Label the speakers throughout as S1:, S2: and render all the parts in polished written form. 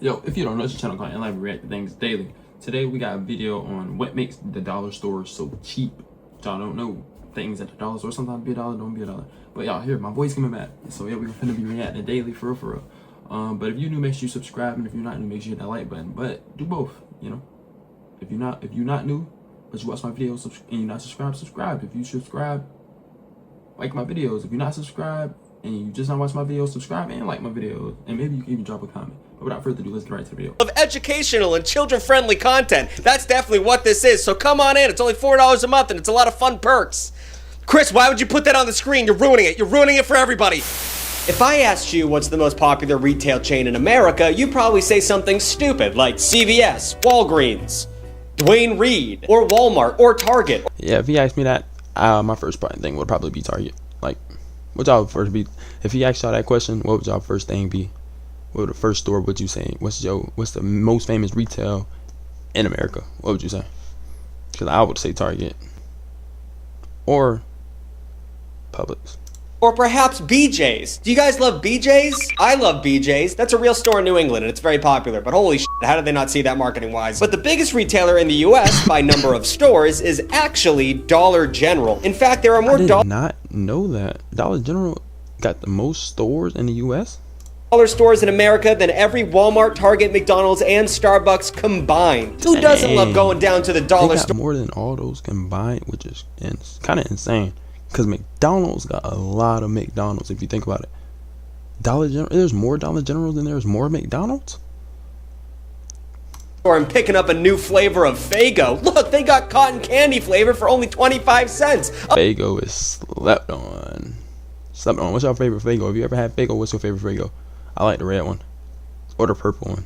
S1: Yo, if you don't know, it's a channel called Enliven React to Things Daily. Today we got a video on what makes the dollar store so cheap. Y'all don't know things at the dollar store. Sometimes be a dollar, don't be a dollar. But y'all here, my boy's coming back. So yeah, we're finna be reacting daily for real. But if you're new, make sure you subscribe, and if you're not new, make sure you hit that like button. But do both, you know. If you're not new, but you watch my videos and you're not subscribe. If you subscribe, like my videos. If you're not subscribed and you just not watch my videos, subscribe and like my videos, and maybe you can even drop a comment. But without further ado, let's get right to the video.
S2: Of educational and children-friendly content. That's definitely what this is. So come on in. It's only $4 a month, and it's a lot of fun perks. Chris, why would you put that on the screen? You're ruining it. You're ruining it for everybody. If I asked you what's the most popular retail chain in America, you'd probably say something stupid like CVS, Walgreens, Dwayne Reed, or Walmart, or Target.
S1: Yeah, if he asked me that, my first thing would probably be Target. Like, what y'all first be? If he asked y'all that question, what would y'all first thing be? What would the first store would you say? What's the most famous retail in America? What would you say? Because I would say Target or Publix.
S2: Or perhaps BJ's. Do you guys love BJ's? I love BJ's. That's a real store in New England, and it's very popular, but holy shit, how did they not see that marketing-wise? But the biggest retailer in the US by number of stores is actually Dollar General. In fact, there are more
S1: I did not know that. Dollar General got the most stores in the US?
S2: dollar stores in America than every Walmart, Target, McDonald's, and Starbucks combined. Who doesn't love going down to the dollar store?
S1: More than all those combined, which is kind of insane. Because McDonald's got a lot of McDonald's, if you think about it. Dollar General, there's more Dollar General than there's more McDonald's?
S2: Or I'm picking up a new flavor of Faygo. Look, they got cotton candy flavor for only 25 cents.
S1: Faygo is slept on. What's your favorite Faygo? If you ever had Faygo, what's your favorite Faygo? I like the red one. Or the purple one.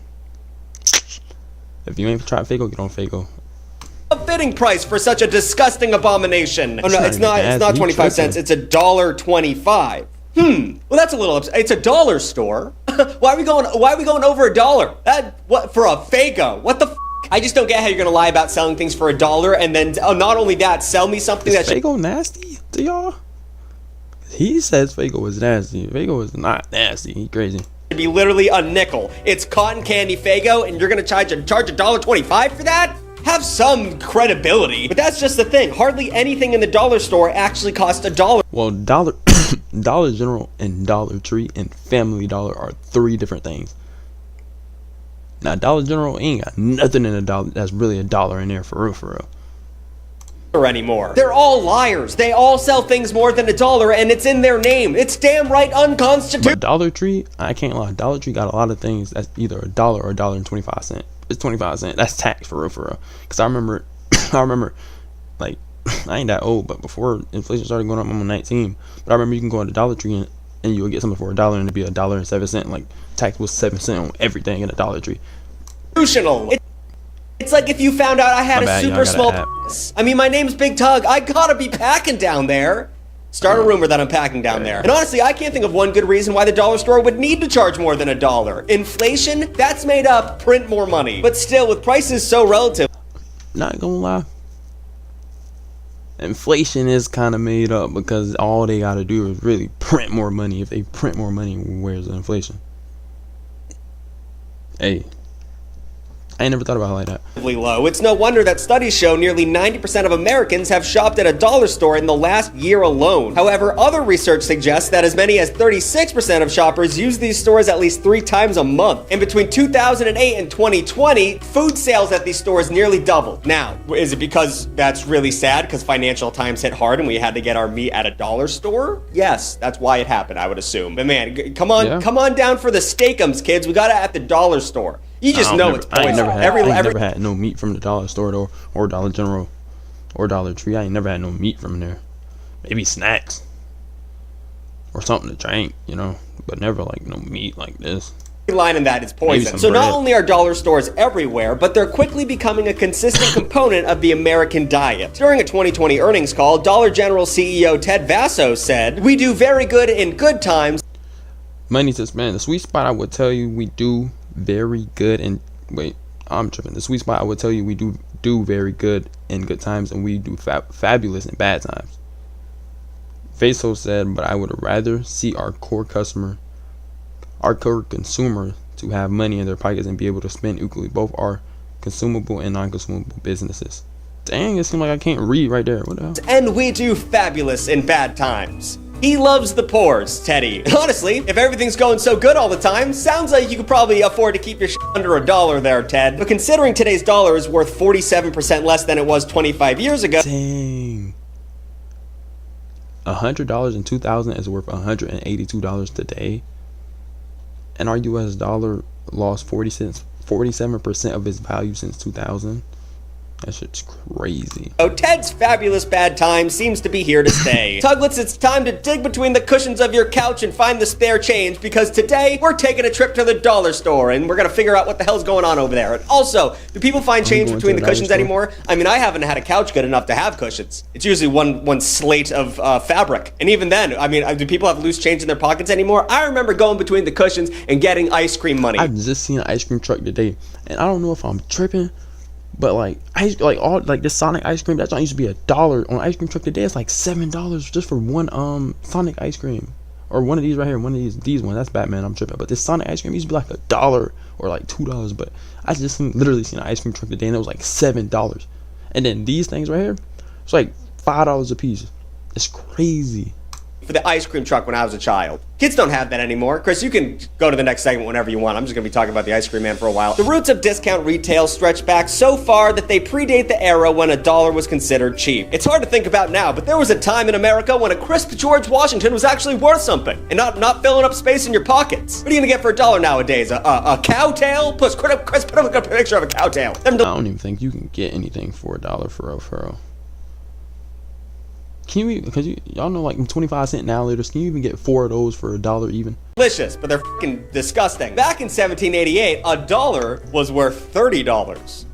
S1: If you ain't tried Faygo, get on Faygo.
S2: A fitting price for such a disgusting abomination. Oh no, it's not 25 cents, it's $1.25. Well, that's a little upset. It's a dollar store. Why are we going over $1? What for a Faygo? What the f? I just don't get how you're gonna lie about selling things for $1 and then not only that, sell me something
S1: Is Faygo nasty to y'all? He says Faygo is nasty. Faygo is not nasty. He crazy.
S2: Should be literally a nickel. It's cotton candy Faygo, and you're gonna charge $1.25 for that? Have some credibility. But that's just the thing. Hardly anything in the dollar store actually costs $1.
S1: Well, Dollar General and Dollar Tree and Family Dollar are three different things. Now, Dollar General ain't got nothing in a dollar that's really $1 in there for real.
S2: Anymore. They're all liars. They all sell things more than $1, and it's in their name. It's damn right unconstitutional.
S1: But Dollar Tree, I can't lie. Dollar Tree got a lot of things that's either $1 or $1.25. It's 25 cents. That's tax for real. Cause I remember, like, I ain't that old, but before inflation started going up, I'm 19. But I remember you can go into Dollar Tree and you would get something for $1 and it'd be $1.07. Like, tax was 7 cents on everything in a Dollar Tree.
S2: It's like if you found out I had a super small I mean, my name's Big Tug. I gotta be packing down there. Start a rumor that I'm packing down there. And honestly, I can't think of one good reason why the dollar store would need to charge more than $1. Inflation, that's made up, print more money. But still, with prices so relative.
S1: Not gonna lie. Inflation is kind of made up because all they gotta do is really print more money. If they print more money, where's the inflation? Hey. I ain't never thought about it like that.
S2: Low. It's no wonder that studies show nearly 90% of Americans have shopped at a dollar store in the last year alone. However, other research suggests that as many as 36% of shoppers use these stores at least 3 times a month. And between 2008 and 2020, food sales at these stores nearly doubled. Now, is it because that's really sad because financial times hit hard and we had to get our meat at a dollar store? Yes, that's why it happened, I would assume. But man, come on down for the steakums, kids. We got it at the dollar store. You just know it's poison.
S1: I ain't never had no meat from the dollar store or Dollar General or Dollar Tree. I ain't never had no meat from there. Maybe snacks or something to drink, you know, but never like no meat like this.
S2: Line in that is poison. So not only are dollar stores everywhere, but they're quickly becoming a consistent component of the American diet. During a 2020 earnings call, Dollar General CEO Ted Vasos said, "We do very good in good times."
S1: Money to spend. The sweet spot, I would tell you, we do very good and wait, I'm tripping. The sweet spot, I would tell you, we do very good in good times and we do fabulous in bad times. Vasos said, but I would rather see our core consumer to to have money in their pockets and be able to spend equally. Both are consumable and non-consumable businesses. Dang, it seems like I can't read right there. What the hell?
S2: And we do fabulous in bad times. He loves the pores, Teddy. Honestly, if everything's going so good all the time, sounds like you could probably afford to keep your shit under $1 there, Ted. But considering today's dollar is worth 47% less than it was 25 years ago.
S1: Dang. $100 in 2000 is worth $182 today. And our US dollar lost 47% of its value since 2000. That shit's crazy.
S2: Oh, Ted's fabulous bad time seems to be here to stay. Tuglets, it's time to dig between the cushions of your couch and find the spare change, because today we're taking a trip to the dollar store and we're gonna figure out what the hell's going on over there. And also, do people find change between the cushions anymore? I mean, I haven't had a couch good enough to have cushions. It's usually one slate of fabric. And even then, I mean, do people have loose change in their pockets anymore? I remember going between the cushions and getting ice cream money.
S1: I've just seen an ice cream truck today, and I don't know if I'm tripping, but like this Sonic ice cream, that joint used to be $1 on ice cream truck. Today it's like $7 just for one Sonic ice cream, or one of these right here, one of these ones. That's Batman. I'm tripping. But this Sonic ice cream used to be like $1 or like $2. But I just literally seen an ice cream truck today, and it was like $7. And then these things right here, it's like $5 a piece. It's crazy.
S2: For the ice cream truck when I was a child. Kids don't have that anymore. Chris, you can go to the next segment whenever you want. I'm just gonna be talking about the ice cream man for a while. The roots of discount retail stretch back so far that they predate the era when $1 was considered cheap. It's hard to think about now, but there was a time in America when a crisp George Washington was actually worth something and not filling up space in your pockets. What are you gonna get for $1 nowadays? A cow tail? Chris, put up a picture of a cow tail.
S1: I don't even think you can get anything for $1 for real. Can you, because y'all know, like 25-cent now liters, can you even get 4 of those for $1 even?
S2: Delicious, but they're fucking disgusting. Back in 1788, $1 was worth $30.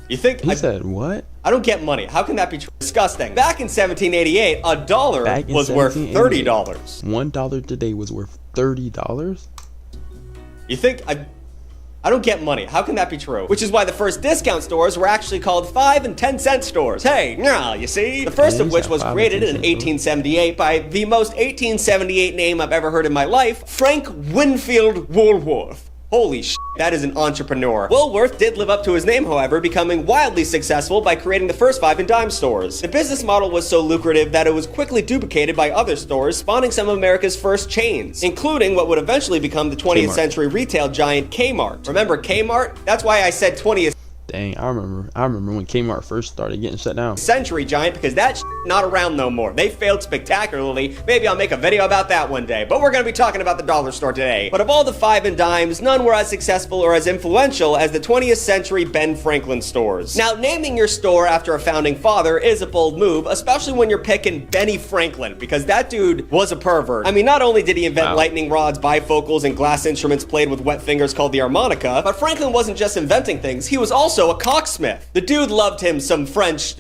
S2: You think
S1: he said what?
S2: I don't get money. How can that be disgusting? Back in 1788, $1 was worth $30.
S1: $1 today was worth $30.
S2: You think I don't get money. How can that be true? Which is why the first discount stores were actually called 5 and 10 cent stores. Hey, yeah, you see? The first of which was created in 1878 by the most 1878 name I've ever heard in my life, Frank Winfield Woolworth. Holy shit, that is an entrepreneur. Woolworth did live up to his name, however, becoming wildly successful by creating the first 5 and dime stores. The business model was so lucrative that it was quickly duplicated by other stores, spawning some of America's first chains, including what would eventually become the 20th century retail giant Kmart. Remember Kmart? That's why I said 20th
S1: Dang, I remember when Kmart first started getting shut down.
S2: Century giant, because that's not around no more. They failed spectacularly. Maybe I'll make a video about that one day, but we're gonna be talking about the dollar store today. But of all the 5 and dimes, none were as successful or as influential as the 20th century Ben Franklin stores. Now, naming your store after a founding father is a bold move, especially when you're picking Benny Franklin, because that dude was a pervert. I mean, not only did he invent lightning rods, bifocals, and glass instruments played with wet fingers called the harmonica, but Franklin wasn't just inventing things, he was also a cocksmith. The dude loved him some French.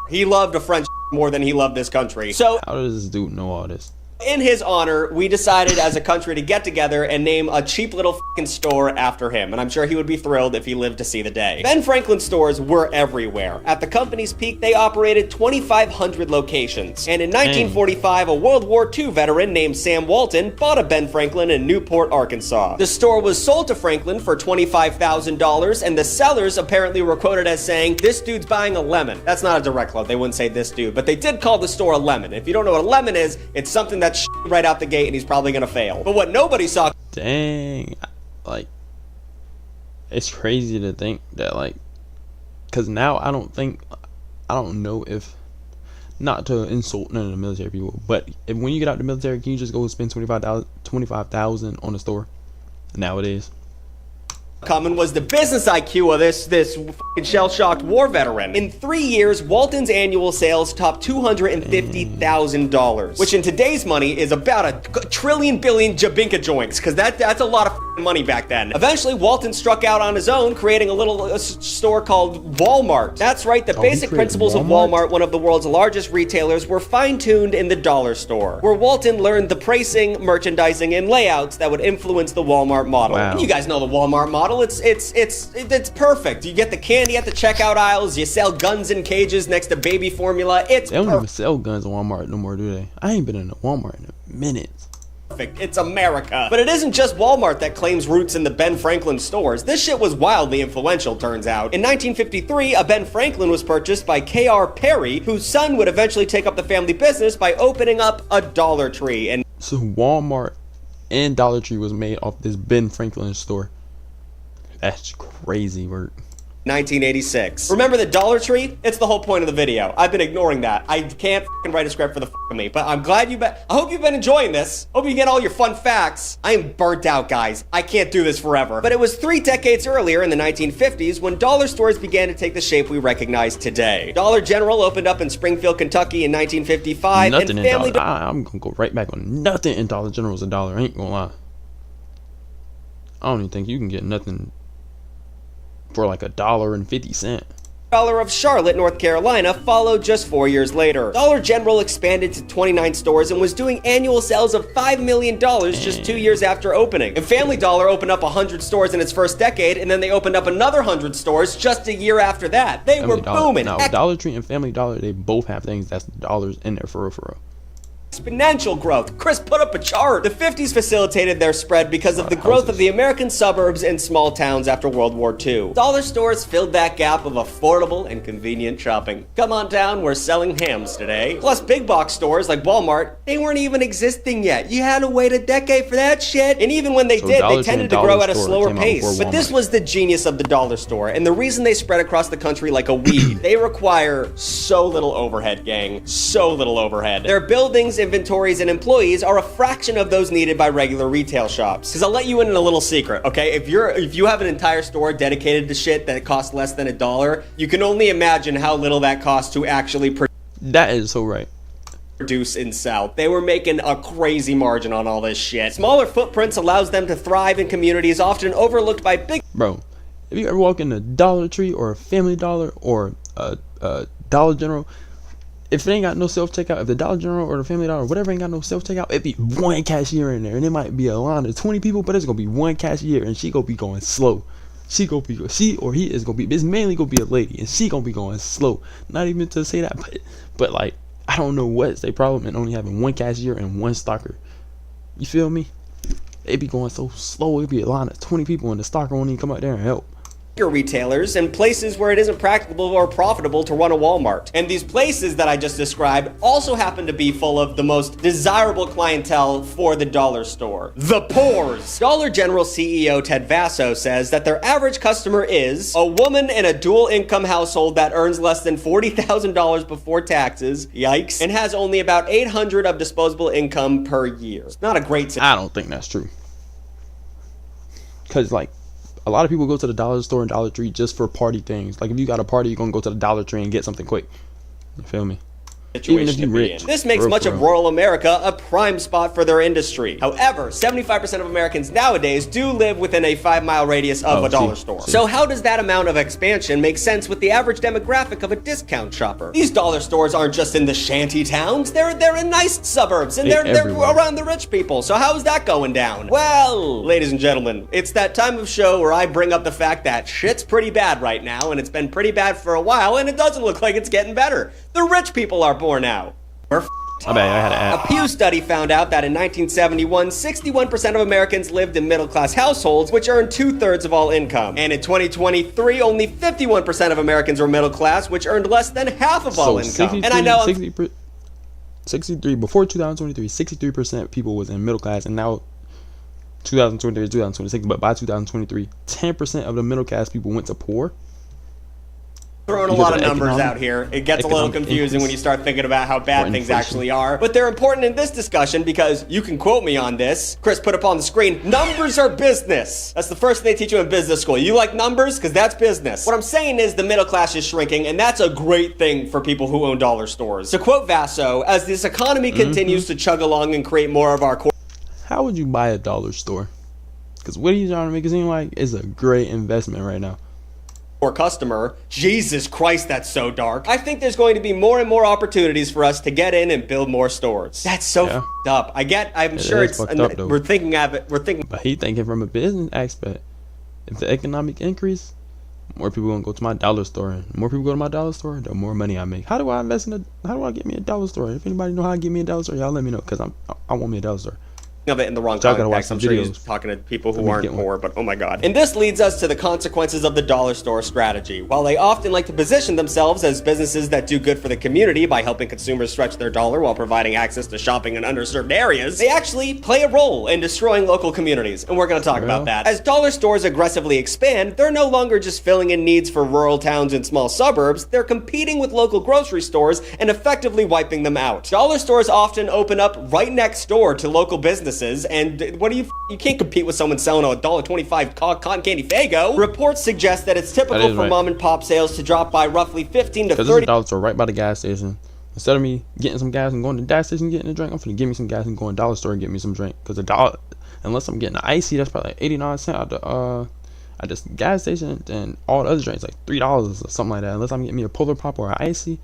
S2: He loved a French more than he loved this country. So
S1: how does this dude know all this?
S2: In his honor, we decided as a country to get together and name a cheap little fucking store after him, and I'm sure he would be thrilled if he lived to see the day. Ben Franklin stores were everywhere. At the company's peak, they operated 2,500 locations, and in 1945, a World War II veteran named Sam Walton bought a Ben Franklin in Newport, Arkansas. The store was sold to Franklin for $25,000, and the sellers apparently were quoted as saying, "This dude's buying a lemon." That's not a direct quote, they wouldn't say this dude, but they did call the store a lemon. If you don't know what a lemon is, it's something that's right out the gate and he's probably gonna fail. But what nobody saw—
S1: Dang, like, it's crazy to think that, like, because now I don't know if, not to insult none of the military people, but if when you get out the military, can you just go spend $25,000 on a store nowadays?
S2: Common was the business IQ of this fucking shell-shocked war veteran. In 3 years, Walton's annual sales topped $250,000, which in today's money is about a trillion billion jabinka joints, because that's a lot of money back then. Eventually, Walton struck out on his own, creating a little store called Walmart. That's right, the basic principles of Walmart, one of the world's largest retailers, were fine-tuned in the dollar store, where Walton learned the pricing, merchandising, and layouts that would influence the Walmart model. And you guys know the Walmart model. It's perfect. You get the candy at the checkout aisles. You sell guns in cages next to baby formula. They
S1: don't even sell guns at Walmart no more, do they? I ain't been in a Walmart in a minute.
S2: perfect. It's America. But it isn't just Walmart that claims roots in the Ben Franklin stores. This shit was wildly influential, turns out. In 1953, a Ben Franklin was purchased by K.R. Perry, whose son would eventually take up the family business by opening up a Dollar Tree. And
S1: So Walmart and Dollar Tree was made off this Ben Franklin store. That's crazy work.
S2: 1986. Remember the Dollar Tree? It's the whole point of the video. I've been ignoring that. I can't fucking write a script for the of me, but I'm glad I hope you've been enjoying this. Hope you get all your fun facts. I am burnt out, guys. I can't do this forever. But it was 3 decades earlier in the 1950s when dollar stores began to take the shape we recognize today. Dollar General opened up in Springfield, Kentucky in 1955.
S1: Nothing
S2: and
S1: in
S2: Family
S1: Dollar. I'm gonna go right back on nothing in Dollar General is a dollar. I ain't gonna lie. I don't even think you can get nothing for like $1.50.
S2: Dollar of Charlotte, North Carolina followed just 4 years later. Dollar General expanded to 29 stores and was doing annual sales of $5 million just 2 years after opening. And Family Dollar opened up 100 stores in its first decade, and then they opened up another 100 stores just a year after that. They were booming.
S1: Now, Dollar Tree and Family Dollar, they both have things that's dollars in there for real.
S2: Exponential growth. Chris put up a chart. The 50s facilitated their spread because of the growth of the American suburbs and small towns after World War II. Dollar stores filled that gap of affordable and convenient shopping. Come on down, we're selling hams today. Plus big box stores like Walmart, they weren't even existing yet. You had to wait a decade for that shit. And even when they did, they tended to grow at a slower pace. But this was the genius of the dollar store, and the reason they spread across the country like a weed. They require so little overhead, gang. So little overhead. Their buildings, inventories, and employees are a fraction of those needed by regular retail shops. Because I'll let you in on a little secret, okay? If you have an entire store dedicated to shit that costs less than $1, you can only imagine how little that costs to actually
S1: That is so right.
S2: produce in South. They were making a crazy margin on all this shit. Smaller footprints allows them to thrive in communities often overlooked by big...
S1: Bro, if you ever walk in a Dollar Tree or a Family Dollar or a Dollar General, if it ain't got no self-checkout, if the Dollar General or the Family Dollar or whatever ain't got no self-checkout, it be one cashier in there. And it might be a line of 20 people, but it's going to be one cashier, and she going to be going slow. She or he is going to be, it's mainly going to be a lady, and she going to be going slow. Not even to say that, but like, I don't know what's their problem in only having one cashier and one stocker. You feel me? They be going so slow, it be a line of 20 people, and the stocker won't even come out there and help.
S2: Retailers and places where it isn't practicable or profitable to run a Walmart. And these places that I just described also happen to be full of the most desirable clientele for the dollar store. The poors. Dollar General CEO Ted Vasso says that their average customer is a woman in a dual income household that earns less than $40,000 before taxes, yikes, and has only about $800 of disposable income per year. It's not a great situation.
S1: I don't think that's true. Because like, a lot of people go to the dollar store and Dollar Tree just for party things. Like if you got a party, you're gonna go to the Dollar Tree and get something quick. You feel me? Even if you're rich.
S2: This makes much of rural America a prime spot for their industry. However, 75% of Americans nowadays do live within a 5-mile radius of a dollar store. So how does that amount of expansion make sense with the average demographic of a discount shopper? These dollar stores aren't just in the shanty towns, they're in nice suburbs, and they're around the rich people. So how is that going down? Well, ladies and gentlemen, it's that time of show where I bring up the fact that shit's pretty bad right now, and it's been pretty bad for a while, and it doesn't look like it's getting better. The rich people are poor now. We're
S1: I bet I had to add.
S2: A Pew study found out that in 1971, 61% of Americans lived in middle-class households, which earned 2/3 of all income. And in 2023, only 51% of Americans were middle class, which earned less than half of all income. And I know
S1: 63 before 2023, 63% people was in middle class, and now 2023 2026, but by 2023, 10% of the middle class people went to poor.
S2: Throwing a lot of numbers out here. It gets a little confusing when you start thinking about how bad things actually are. But they're important in this discussion because you can quote me on this. Chris put up on the screen, numbers are business. That's the first thing they teach you in business school. You like numbers? Because that's business. What I'm saying is the middle class is shrinking, and that's a great thing for people who own dollar stores. To quote Vasso, as this economy continues to chug along and create more of our core...
S1: How would you buy a dollar store? Because what are you trying to make it seem like? It's a great investment right now.
S2: Or customer. Jesus Christ, that's so dark. I think there's going to be more and more opportunities for us to get in and build more stores. That's so f***ed up. I'm sure it's we're thinking of it. But
S1: he thinking from a business aspect. If the economic increase, more people gonna go to my dollar store, and more people go to my dollar store, the more money I make. How do I invest in how do I get me a dollar store? If anybody know how to get me a dollar store, y'all let me know, because I want me a dollar store.
S2: of it in the wrong
S3: So I gotta watch
S2: context. I'm
S3: some
S2: sure he's
S3: videos.
S2: talking to people who
S3: me
S2: aren't
S3: get one.
S2: poor, but oh my god. And this leads us to the consequences of the dollar store strategy. While they often like to position themselves as businesses that do good for the community by helping consumers stretch their dollar while providing access to shopping in underserved areas, they actually play a role in destroying local communities, and we're going to talk about that. As dollar stores aggressively expand, they're no longer just filling in needs for rural towns and small suburbs, they're competing with local grocery stores and effectively wiping them out. Dollar stores often open up right next door to local businesses, and what do you can't compete with someone selling a $1.25 cotton candy Faygo. Reports suggest that it's typical for
S3: right.
S2: mom and pop sales to drop by roughly 15 to
S3: Because this
S2: 30.
S3: is a dollar store right by the gas station. Instead of me getting some gas and going to the gas station and getting a drink, I'm finna give me some gas and go to the dollar store and get me some drink. Because a dollar, unless I'm getting an icy, that's probably like 89 cents at this gas station, and all the other drinks like $3 or something like that. Unless I'm getting me a Polar Pop or an icy.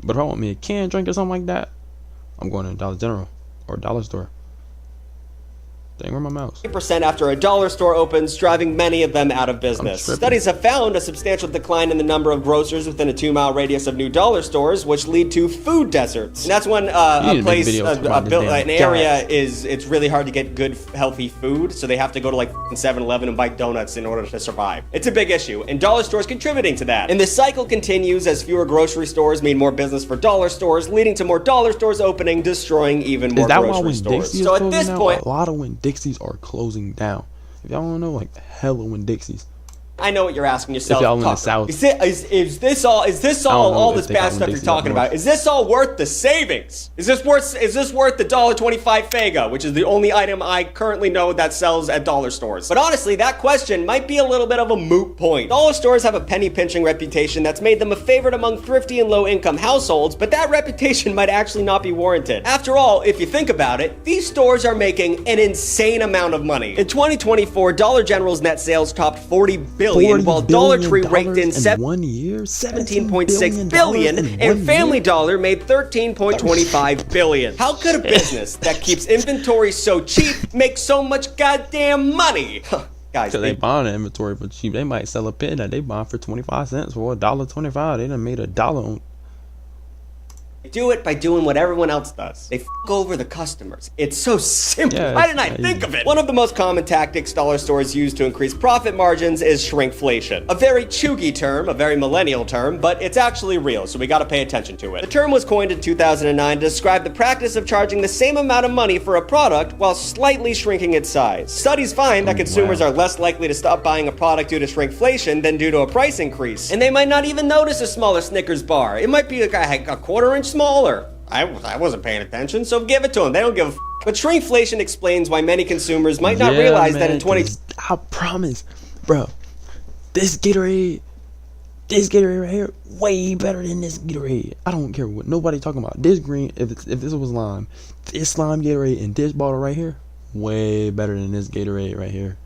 S3: But if I want me a canned drink or something like that, I'm going to Dollar General or Dollar Store. Dang, where my mouse?
S2: percent after a dollar store opens, driving many of them out of business.
S3: tripping.
S2: Studies have found a substantial decline in the number of grocers within a 2-mile radius of new dollar stores, which lead to food deserts. And that's when
S3: need
S2: a
S3: to make
S2: place,
S3: videos about this damn
S2: an area it's really hard to get good, healthy food, so they have to go to like 7-Eleven and buy donuts in order to survive. It's a big issue, and dollar stores contributing to that. And this cycle continues as fewer grocery stores mean more business for dollar stores, leading to more dollar stores opening, destroying even more
S3: Is that why
S2: grocery
S3: when
S2: stores.
S3: Dixie is
S2: So at
S3: closing
S2: this
S3: down?
S2: point,
S3: A lot of when Dixie's are closing down. If y'all don't know, like the hell of when Dixie's.
S2: I know what you're asking yourself.
S3: If y'all in the
S2: Tucker.
S3: South.
S2: Is this all
S3: know
S2: all
S3: if
S2: this
S3: they
S2: bad
S3: got
S2: stuff
S3: one
S2: you're
S3: Dixie up
S2: talking
S3: north.
S2: about? Is this all worth the savings? Is this worth the $1.25 Faygo, which is the only item I currently know that sells at dollar stores? But honestly, that question might be a little bit of a moot point. Dollar stores have a penny pinching reputation that's made them a favorite among thrifty and low income households, but that reputation might actually not be warranted. After all, if you think about it, these stores are making an insane amount of money. In 2024, Dollar General's net sales topped $40 billion, while Dollar Tree raked in
S3: 1 year,
S2: $17.6 billion, and Family Dollar made $13.25 billion. How could a business that keeps inventory so cheap make so much goddamn money? Guys,
S3: Because they buying the inventory for cheap. They might sell a pen that they buying for 25 cents for $1.25. They done made $1 on.
S2: do it by doing what everyone else does. They f over the customers. It's so simple.
S3: Yeah,
S2: Why didn't I
S3: it's
S2: think
S3: easy.
S2: of it? One of the most common tactics dollar stores use to increase profit margins is shrinkflation. A very chuggy term, a very millennial term, but it's actually real, so we gotta pay attention to it. The term was coined in 2009 to describe the practice of charging the same amount of money for a product while slightly shrinking its size. Studies find that consumers are less likely to stop buying a product due to shrinkflation than due to a price increase. And they might not even notice a smaller Snickers bar. It might be a quarter-inch smaller. I wasn't paying attention, so give it to them. They don't give a f. But shrinkflation explains why many consumers might not realize that in 20...
S3: I promise, bro, this Gatorade right here, way better than this Gatorade. I don't care what nobody talking about. This green, if this was lime, this lime Gatorade and this bottle right here, way better than this Gatorade right here.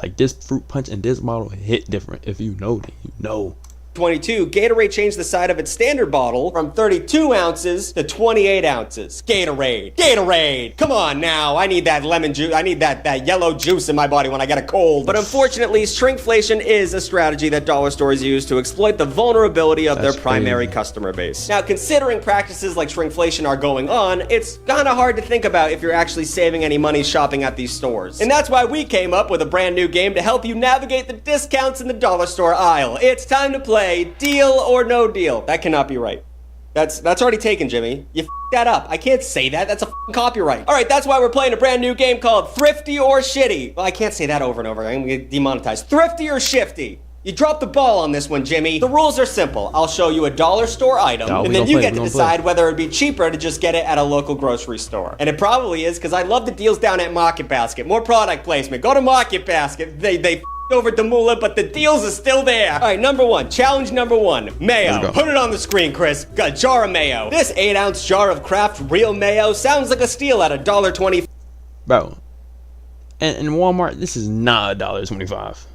S3: Like this fruit punch and this bottle hit different. If you know, then you know.
S2: 22, Gatorade changed the side of its standard bottle from 32 ounces to 28 ounces. Gatorade! Come on now, I need that lemon juice, I need that yellow juice in my body when I get a cold. But unfortunately, shrinkflation is a strategy that dollar stores use to exploit the vulnerability of their primary customer base. Now, considering practices like shrinkflation are going on, it's kinda hard to think about if you're actually saving any money shopping at these stores. And that's why we came up with a brand new game to help you navigate the discounts in the dollar store aisle. It's time to play Deal or No Deal. That cannot be right. That's already taken, Jimmy. You f***ed that up. I can't say that. That's a f***ing copyright. All right, that's why we're playing a brand new game called Thrifty or Shitty. Well, I can't say that over and over. I'm gonna get demonetized. Thrifty or Shifty. You dropped the ball on this one, Jimmy. The rules are simple. I'll show you a dollar store item, and then you get to decide whether it'd be cheaper to just get it at a local grocery store. And it probably is, because I love the deals down at Market Basket. More product placement. Go to Market Basket. They over Demula, but the deals are still there. All right, number one, challenge number one, mayo. Put it on the screen, Chris. Got a jar of mayo. This 8-ounce jar of Kraft real mayo sounds like a steal at $1.20.
S3: Bro, and in Walmart, this is not $1.25.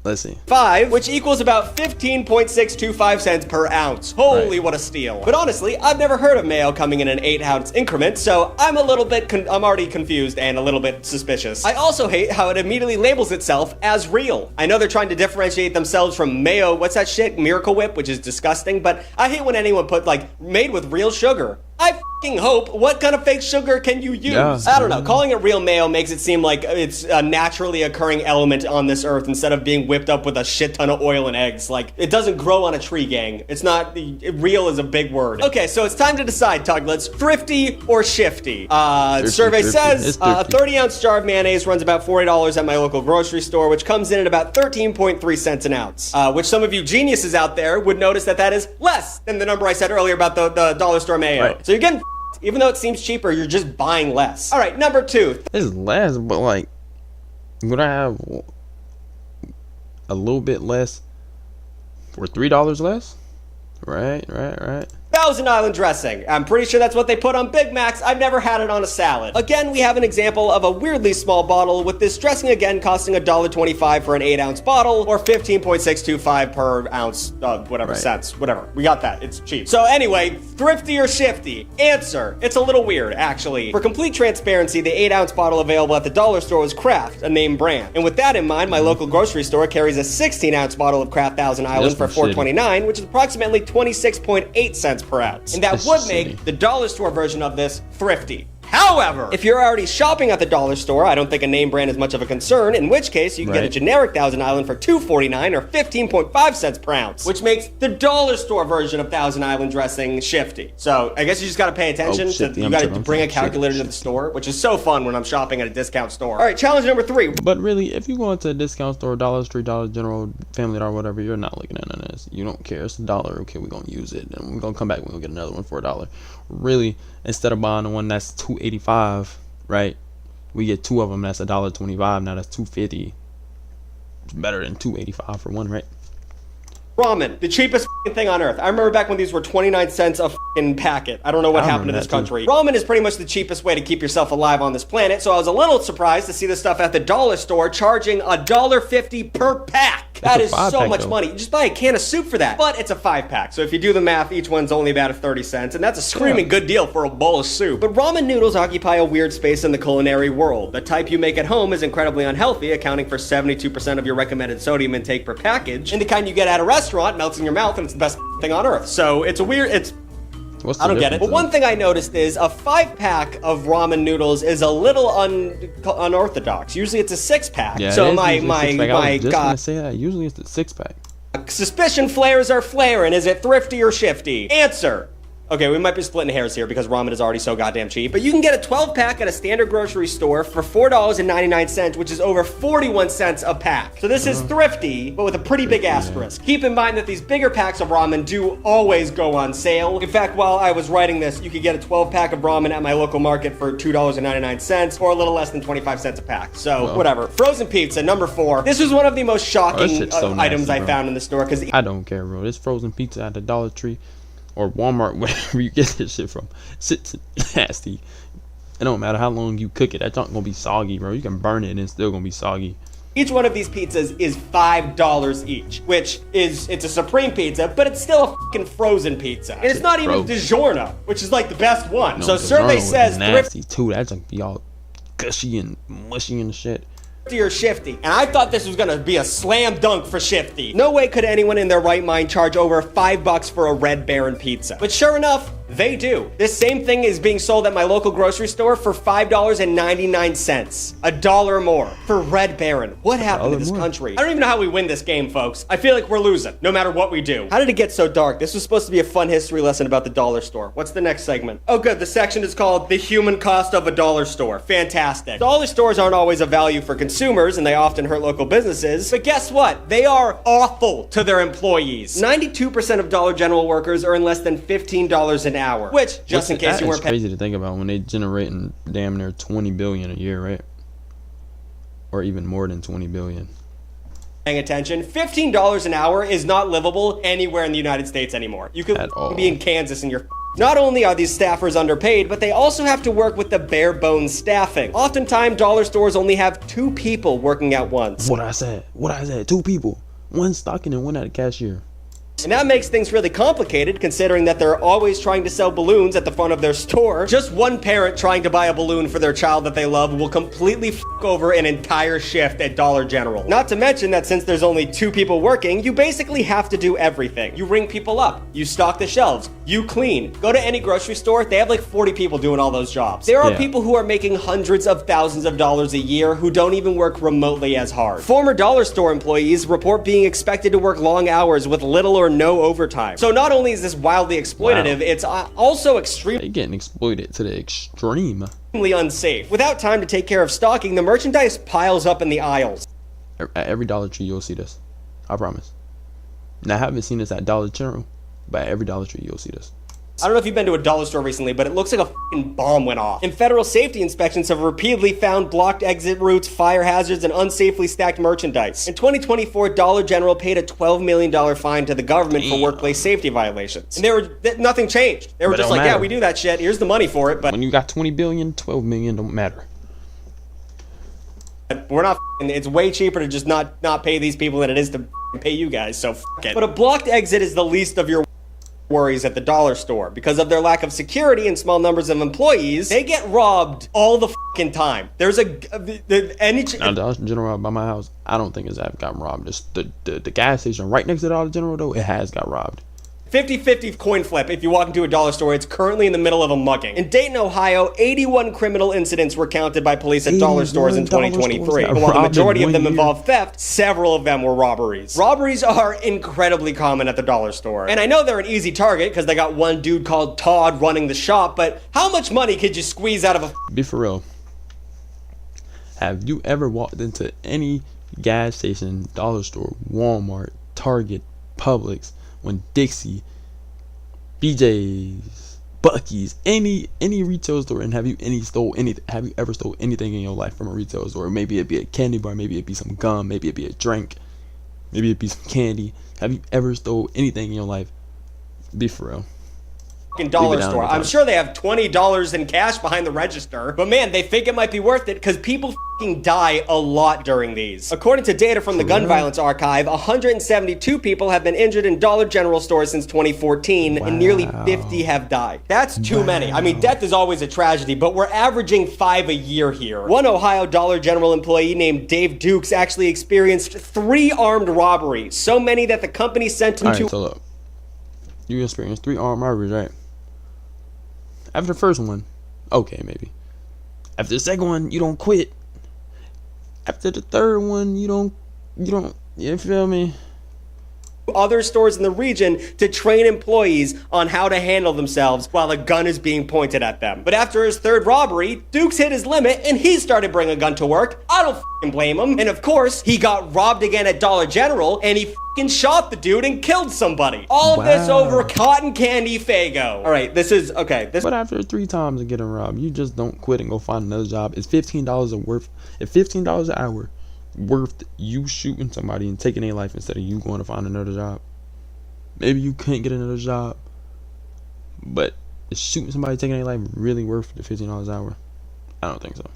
S3: Let's see.
S2: 5, which equals about 15.625 cents per ounce. Holy, what a steal. But honestly, I've never heard of mayo coming in an 8-ounce increment, so I'm I'm already confused and a little bit suspicious. I also hate how it immediately labels itself as real. I know they're trying to differentiate themselves from mayo, what's that shit, Miracle Whip, which is disgusting, but I hate when anyone put, like, made with real sugar. I hope. What kind of fake sugar can you use?
S3: Yeah.
S2: I don't know. Calling it real mayo makes it seem like it's a naturally occurring element on this earth instead of being whipped up with a shit ton of oil and eggs. Like, it doesn't grow on a tree, gang. It's not, real is a big word. Okay, so it's time to decide, Tuglets. Thrifty or shifty? Survey says a 30-ounce jar of mayonnaise runs about $40 at my local grocery store, which comes in at about 13.3 cents an ounce. Which some of you geniuses out there would notice that is less than the number I said earlier about the dollar store mayo.
S3: Right.
S2: So you're getting even though it seems cheaper, you're just buying less. All right, number 2.
S3: It's less, but like, would I have a little bit less for $3 less? Right.
S2: Thousand Island dressing. I'm pretty sure that's what they put on Big Macs. I've never had it on a salad. Again, we have an example of a weirdly small bottle, with this dressing again costing $1.25 for an 8-ounce bottle, or 15.625 per ounce, cents, whatever. We got that. It's cheap. So anyway, thrifty or shifty? Answer: it's a little weird, actually. For complete transparency, the 8-ounce bottle available at the dollar store was Kraft, a name brand. And with that in mind, my local grocery store carries a 16-ounce bottle of Kraft Thousand Island for $4.29, which is approximately 26.8 cents per ounce. And that would make the dollar store version of this thrifty. However, if you're already shopping at the dollar store, I don't think a name brand is much of a concern, in which case you can get a generic Thousand Island for $2.49 or 15.5 cents per ounce, which makes the dollar store version of Thousand Island dressing shifty. So I guess you just gotta pay attention. You gotta bring a calculator to the store, which is so fun when I'm shopping at a discount store. All right, challenge number 3.
S3: But really, if you go into a discount store, Dollar Tree, Dollar General, Family Dollar, whatever, you're not looking at none of this. You don't care. It's $1. Okay, we're gonna use it, and we're gonna come back. We're gonna get another one for $1. Really, instead of buying the one that's $2.85, right? We get 2 of them. That's $1.25. Now that's $2.50. It's better than $2.85 for one, right?
S2: Ramen, the cheapest thing on earth. I remember back when these were 29 cents a packet. I don't know what happened to this country. Ramen is pretty much the cheapest way to keep yourself alive on this planet, so I was a little surprised to see this stuff at the dollar store charging $1.50 per pack. That is so much money. You just buy a can of soup for that. But it's a 5-pack, so if you do the math, each one's only about 30 cents, and that's a screaming good deal for a bowl of soup. But ramen noodles occupy a weird space in the culinary world. The type you make at home is incredibly unhealthy, accounting for 72% of your recommended sodium intake per package, and the kind you get at a restaurant melts in your mouth, and it's the best thing on earth. So it's a weird, I don't get it. But one thing I noticed is a 5-pack of ramen noodles is a little unorthodox. Usually it's a 6-pack.
S3: Yeah,
S2: so
S3: my God. Say that. Usually it's a 6-pack.
S2: Suspicion flares are flaring. Is it thrifty or shifty? Answer: okay, we might be splitting hairs here because ramen is already so goddamn cheap, but you can get a 12-pack at a standard grocery store for $4.99, which is over 41 cents a pack. So this is thrifty, but with a pretty big asterisk. Keep in mind that these bigger packs of ramen do always go on sale. In fact, while I was writing this, you could get a 12-pack of ramen at my local market for $2.99 or a little less than 25 cents a pack. So whatever. Frozen pizza, number 4. This was one of the most shocking items I found in the store because
S3: I don't care, bro. This frozen pizza at the Dollar Tree or Walmart, wherever you get this shit from, it's nasty. It don't matter how long you cook it, that junk gonna be soggy, bro. You can burn it and it's still gonna be soggy.
S2: Each one of these pizzas is $5 each, which is, it's a supreme pizza, but it's still a fucking frozen pizza. And it's not even DiGiorno, which is like the best one.
S3: No,
S2: so survey says
S3: nasty too. That junk be all gushy and mushy and shit.
S2: Or shifty, and I thought this was gonna be a slam dunk for shifty. No way could anyone in their right mind charge over $5 for a Red Baron pizza. But sure enough, they do. This same thing is being sold at my local grocery store for $5.99. $1 more for Red Baron. What happened to this country? I don't even know how we win this game, folks. I feel like we're losing, no matter what we do. How did it get so dark? This was supposed to be a fun history lesson about the dollar store. What's the next segment? Oh good, the section is called The Human Cost of a Dollar Store. Fantastic. Dollar stores aren't always a value for consumers, and they often hurt local businesses. But guess what? They are awful to their employees. 92% of Dollar General workers earn less than $15 an hour, which, just in case you weren't
S3: crazy to think about when they generating damn near 20 billion a year, right? Or even more than 20 billion.
S2: Paying attention, $15 an hour is not livable anywhere in the United States anymore. You could be in Kansas and you're Not only are these staffers underpaid, but they also have to work with the bare bones staffing. Oftentimes, dollar stores only have 2 people working at once.
S3: What I said, 2 people. One stocking and one at a cashier.
S2: And that makes things really complicated considering that they're always trying to sell balloons at the front of their store. Just one parent trying to buy a balloon for their child that they love will completely f over an entire shift at Dollar General. Not to mention that since there's only 2 people working, you basically have to do everything. You ring people up, you stock the shelves, you clean. Go to any grocery store, they have like 40 people doing all those jobs. There are people who are making hundreds of thousands of dollars a year who don't even work remotely as hard. Former dollar store employees report being expected to work long hours with little or no overtime. So not only is this wildly exploitative, it's also
S3: They getting exploited to the extreme.
S2: unsafe. Without time to take care of stocking, the merchandise piles up in the aisles.
S3: At every Dollar Tree, you'll see this. I promise. Now, I haven't seen this at Dollar General, but at every Dollar Tree, you'll see this.
S2: I don't know if you've been to a dollar store recently, but it looks like a fucking bomb went off. And federal safety inspections have repeatedly found blocked exit routes, fire hazards, and unsafely stacked merchandise. In 2024, Dollar General paid a $12 million fine to the government for workplace safety violations. And nothing changed. They were just like, yeah, we do that shit. Here's the money for it. But
S3: when you got 20 billion, 12 million don't matter.
S2: we're not. It's way cheaper to just not pay these people than it is to pay you guys. So fuck it. But a blocked exit is the least of your worries at the dollar store. Because of their lack of security and small numbers of employees, they get robbed all the fucking time. There's
S3: now, Dollar General by my house, I don't think it's ever gotten robbed. Just the gas station right next to Dollar General, though, it has got robbed.
S2: 50-50 coin flip if you walk into a dollar store. It's currently in the middle of a mugging. In Dayton, Ohio, 81 criminal incidents were counted by police at dollar stores in 2023. And while the majority of them involved theft, several of them were robberies. Robberies are incredibly common at the dollar store. And I know they're an easy target because they got one dude called Todd running the shop, but how much money could you squeeze out of a...
S3: Be for real. Have you ever walked into any gas station, dollar store, Walmart, Target, Publix, when Dixie, BJ's, Bucky's, any retail store, and have you ever stole anything in your life from a retail store? Maybe it'd be a candy bar, maybe it'd be some gum, maybe it'd be a drink, maybe it'd be some candy. Have you ever stole anything in your life? Be for real.
S2: Dollar store. I'm sure they have $20 in cash behind the register, but man, they think it might be worth it because people die a lot during these. According to data from the Gun Violence Archive, 172 people have been injured in Dollar General stores since 2014, and nearly 50 have died. That's too many. I mean, death is always a tragedy, but we're averaging 5 a year here. One Ohio Dollar General employee named Dave Dukes actually experienced 3 armed robberies, so many that the company sent him to...
S3: So look, you experienced 3 armed robberies, right? After the first one, okay, maybe. After the second one, you don't quit. After the third one, you feel me?
S2: Other stores in the region to train employees on how to handle themselves while a gun is being pointed at them. But after his 3rd robbery, Dukes hit his limit and he started bringing a gun to work. I don't fucking blame him. And of course, he got robbed again at Dollar General and he fucking shot the dude and killed somebody. All of this over cotton candy Faygo. All right, this is okay.
S3: But after 3 times of getting robbed, you just don't quit and go find another job. It's $15 an hour worth you shooting somebody and taking their life instead of you going to find another job? Maybe you can't get another job, but is shooting somebody, taking their life, really worth the $15 an hour? I don't think so.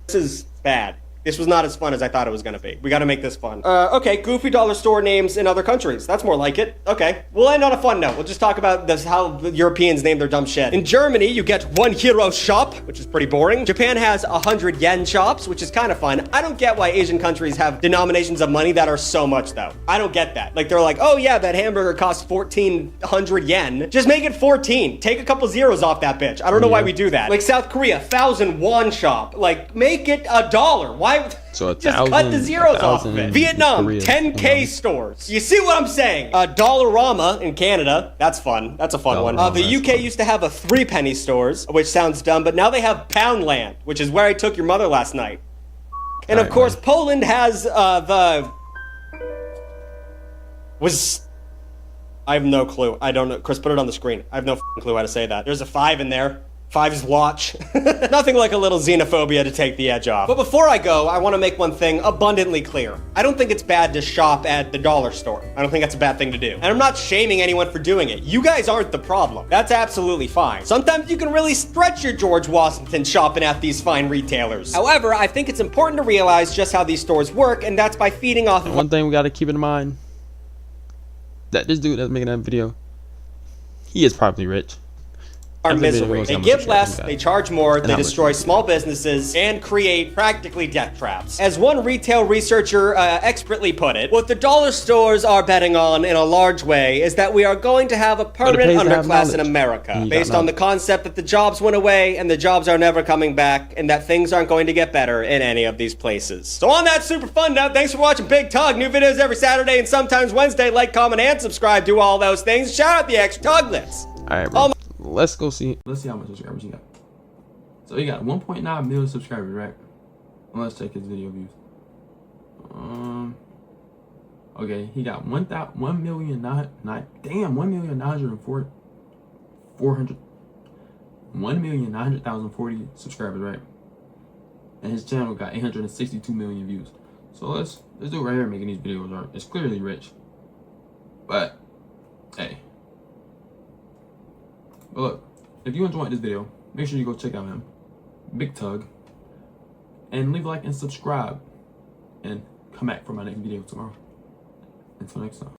S2: This is bad. This was not as fun as I thought it was going to be. We got to make this fun. Okay, goofy dollar store names in other countries. That's more like it. Okay, we'll end on a fun note. We'll just talk about this, how the Europeans name their dumb shit. In Germany, you get 1 euro shop, which is pretty boring. Japan has 100 yen shops, which is kind of fun. I don't get why Asian countries have denominations of money that are so much, though. I don't get that. Like, they're like, oh yeah, that hamburger costs 1,400 yen. Just make it 14. Take a couple zeros off that bitch. I don't know why we do that. Like South Korea, 1,000 won shop. Like, make it $1. Why?
S3: So
S2: just cut the zeros off of it. Vietnam, 10K stores. You see what I'm saying? Dollarama in Canada. That's fun. That's a fun one. The UK used to have a 3-penny stores, which sounds dumb, but now they have Poundland, which is where I took your mother last night. And of course, Poland has I have no clue. I don't know. Chris, put it on the screen. I have no clue how to say that. There's a 5 in there. 5's watch. Nothing like a little xenophobia to take the edge off. But before I go, I want to make one thing abundantly clear. I don't think it's bad to shop at the dollar store. I don't think that's a bad thing to do. And I'm not shaming anyone for doing it. You guys aren't the problem. That's absolutely fine. Sometimes you can really stretch your George Washington shopping at these fine retailers. However, I think it's important to realize just how these stores work, and that's by feeding off of...
S3: One thing we got to keep in mind, that this dude that's making that video, he is probably rich.
S2: Are
S3: After the video,
S2: misery.
S3: we'll see
S2: They
S3: how much
S2: give
S3: subscribers
S2: less,
S3: we got.
S2: they charge more, they
S3: how much
S2: destroy
S3: we
S2: small businesses, and create practically death traps. As one retail researcher expertly put it, what the dollar stores are betting on in a large way is that we are going to have a permanent
S3: pays to have
S2: underclass in
S3: knowledge.
S2: America,
S3: And you got
S2: based on the
S3: knowledge.
S2: concept that the jobs went away and the jobs are never coming back, and that things aren't going to get better in any of these places. So on that super fun note, thanks for watching Big Tug. New videos every Saturday and sometimes Wednesday. Like, comment, and subscribe. Do all those things. Shout out the extra Tuglets.
S3: All right, bro. Let's go see.
S1: Let's see how much subscribers he got. So he got 1.9 million subscribers, right? Well, let's check his video views. Okay, he got 1,900,040 subscribers, right? And his channel got 862 million views. So let's do it right here making these videos. Right? It's clearly rich, but hey. But look, if you enjoyed this video, make sure you go check out him, Big Tug, and leave a like and subscribe, and come back for my next video tomorrow. Until next time.